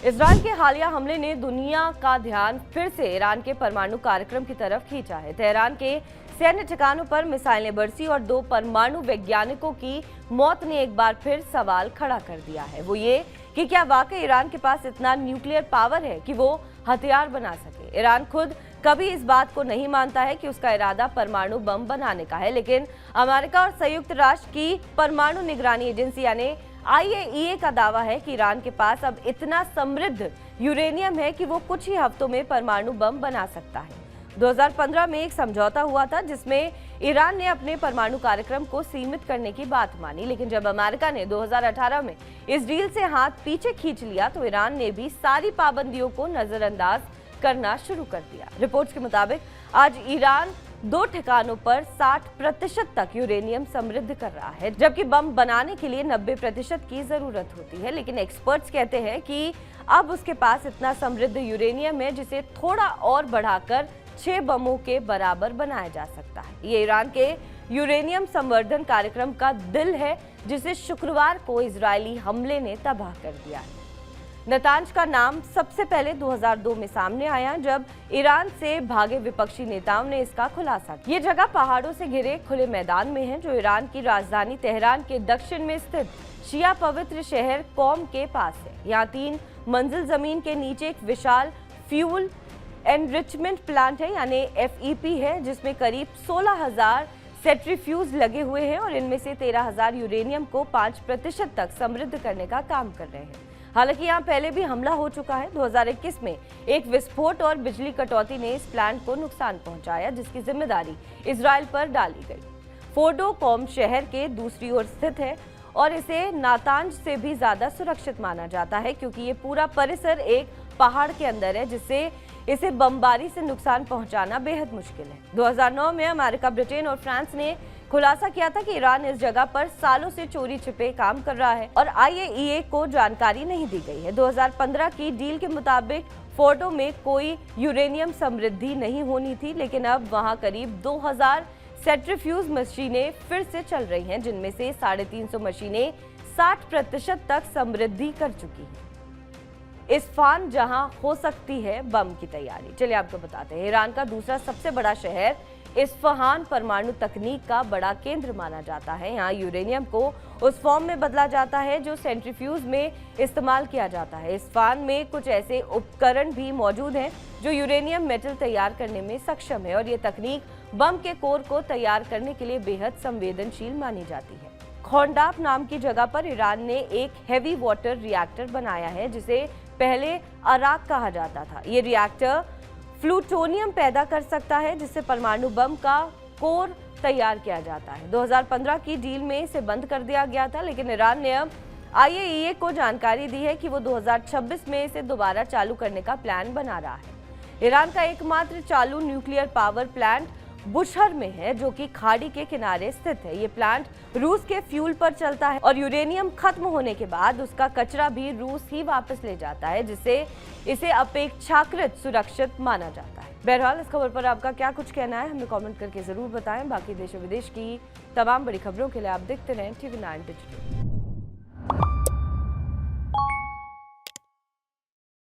Israel के हालिया हमले ने दुनिया का ध्यान फिर से ईरान के परमाणु कार्यक्रम की तरफ खींचा है। तेहरान के सैन्य ठिकानों पर मिसाइलें बरसी और 2 परमाणु वैज्ञानिकों की मौत ने एक बार फिर सवाल खड़ा कर दिया है। वो ये कि क्या वाकई ईरान के पास इतना न्यूक्लियर पावर है कि वो हथियार बना सके। ईरान खुद कभी इस बात को नहीं मानता है कि उसका इरादा परमाणु बम बनाने का है, लेकिन अमेरिका और संयुक्त राष्ट्र की परमाणु निगरानी एजेंसी यानी IAEA का दावा है कि ईरान के पास अब इतना समृद्ध यूरेनियम है कि वो कुछ ही हफ्तों में परमाणु बम बना सकता है। 2015 में एक समझौता हुआ था जिसमें ईरान ने अपने परमाणु कार्यक्रम को सीमित करने की बात मानी, लेकिन जब अमेरिका ने 2018 में इस डील से हाथ पीछे खींच लिया तो ईरान ने भी सारी पाबंदियों को नजरअंदाज करना शुरू कर दिया। रिपोर्ट्स के मुताबिक आज ईरान 2 ठिकानों पर 60% तक यूरेनियम समृद्ध कर रहा है, जबकि बम बनाने के लिए 90% की जरूरत होती है। लेकिन एक्सपर्ट्स कहते हैं कि अब उसके पास इतना समृद्ध यूरेनियम है जिसे थोड़ा और बढ़ाकर 6 बमों के बराबर बनाया जा सकता है। ये ईरान के यूरेनियम संवर्धन कार्यक्रम का दिल है, जिसे शुक्रवार को इजरायली हमले ने तबाह कर दिया है। नतांज का नाम सबसे पहले 2002 में सामने आया, जब ईरान से भागे विपक्षी नेताओं ने इसका खुलासा किया। ये जगह पहाड़ों से घिरे खुले मैदान में है, जो ईरान की राजधानी तेहरान के दक्षिण में स्थित शिया पवित्र शहर कौम के पास है। यहाँ 3 मंजिल जमीन के नीचे एक विशाल फ्यूल एनरिचमेंट प्लांट है यानी FEP है, जिसमें करीब 16,000 सेंट्रीफ्यूज लगे हुए हैं और इनमें से 13,000 यूरेनियम को 5% तक समृद्ध करने का काम कर रहे हैं। हालांकि यहाँ पहले भी हमला हो चुका है। 2021 में एक विस्फोट और बिजली कटौती ने इस प्लांट को नुकसान पहुंचाया, जिसकी जिम्मेदारी इजरायल पर डाली गई। फोर्डो कौम शहर के दूसरी ओर स्थित है और इसे नातांज से भी ज्यादा सुरक्षित माना जाता है, क्योंकि ये पूरा परिसर एक पहाड़ के अंदर है, जिससे इसे बमबारी से नुकसान पहुंचाना बेहद मुश्किल है। 2009 में अमेरिका, ब्रिटेन और फ्रांस ने खुलासा किया था कि ईरान इस जगह पर सालों से चोरी छिपे काम कर रहा है और IAEA को जानकारी नहीं दी गई है। 2015 की डील के मुताबिक फोर्डो में कोई यूरेनियम समृद्धि नहीं होनी थी, लेकिन अब वहां करीब 2000 सेंट्रीफ्यूज मशीनें फिर से चल रही हैं, जिनमें से 350 मशीनें 60% तक समृद्धि कर चुकी हैं। इस्फहान जहां हो सकती है बम की तैयारी। चलिए आपको बताते हैं, ईरान का दूसरा सबसे बड़ा शहर इस्फहान परमाणु तकनीक का बड़ा केंद्र माना जाता है। यहाँ यूरेनियम को उस फॉर्म में बदला जाता है जो सेंट्रीफ्यूज में इस्तेमाल किया जाता है। इस्फहान में कुछ ऐसे उपकरण भी मौजूद हैं जो यूरेनियम मेटल तैयार करने में सक्षम है और ये तकनीक बम के कोर को तैयार करने के लिए बेहद संवेदनशील मानी जाती है। खोंडाप नाम की जगह पर ईरान ने एक हैवी वाटर रिएक्टर बनाया है, जिसे पहले अराक कहा जाता था। ये रिएक्टर प्लूटोनियम पैदा कर सकता है, जिससे परमाणु बम का कोर तैयार किया जाता है। 2015 की डील में इसे बंद कर दिया गया था, लेकिन ईरान ने अब IAEA को जानकारी दी है कि वो 2026 में इसे दोबारा चालू करने का प्लान बना रहा है। ईरान का एकमात्र चालू न्यूक्लियर पावर प्लांट बुशहर में है, जो कि खाड़ी के किनारे स्थित है। ये प्लांट रूस के फ्यूल पर चलता है और यूरेनियम खत्म होने के बाद उसका कचरा भी रूस ही वापस ले जाता है, जिससे इसे अपेक्षाकृत सुरक्षित माना जाता है। बहरहाल इस खबर पर आपका क्या कुछ कहना है, हमें कमेंट करके जरूर बताएं। बाकी देश और विदेश की तमाम बड़ी खबरों के लिए आप देखते रहें TV9 डिजिटल।